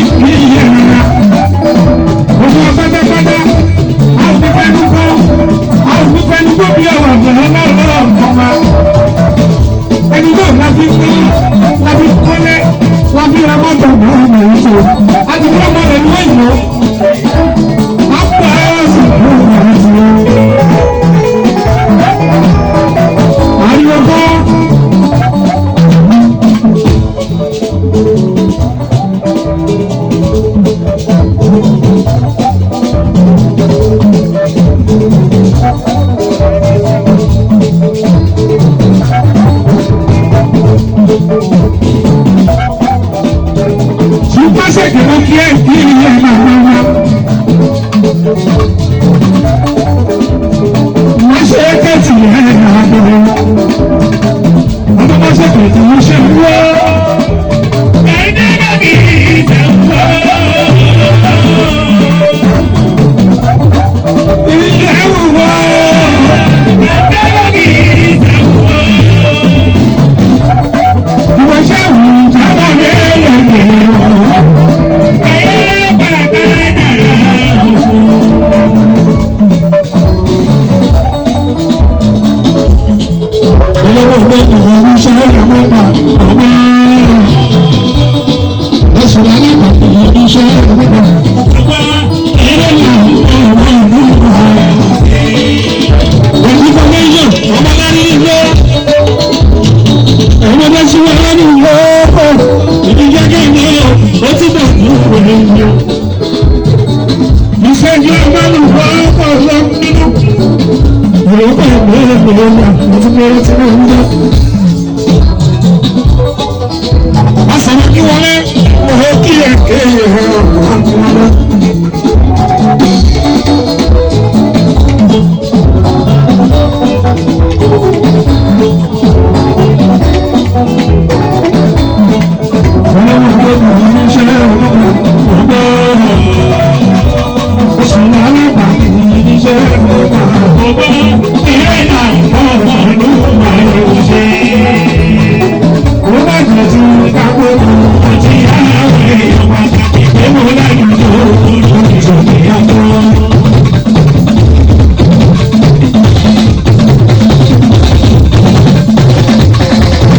ní kí ìyẹn rárá. Gbogbo pátápátá, a ò ní fẹ́nu kọ́, a ò ní fẹ́nu kó bí ọ̀rọ̀ ọ̀gbọ̀n lọ́wọ́ ọ̀gbọ̀n. Ẹni náà láti pín, láti kọ́lé, láti ra mọ́tò náà ọmọ yìí tó. A ti fọ́ ọmọ rẹ̀ ní òyìnbó. A pọ̀ ẹ̀sìn fún ọmọ rẹ̀ sí i. Ariwo kọ́. Supaseke ló kí ẹ kí ilé ẹ máa máa wá. Wọ́n ṣe é kẹ́tì ẹ̀ náà bẹ̀rẹ̀. Ọmọ bá ṣe kẹ̀tì wọ́n ṣe ń wọ́. Ẹ̀dá náà kì í ṣe ń wọ́. Ilé ẹ̀ wò wọ́. Ẹ̀dá náà kì í ṣe ń wọ́. Ìwọ ṣe wù ú jábọ̀ lẹ́yìn wọ́. Thank you.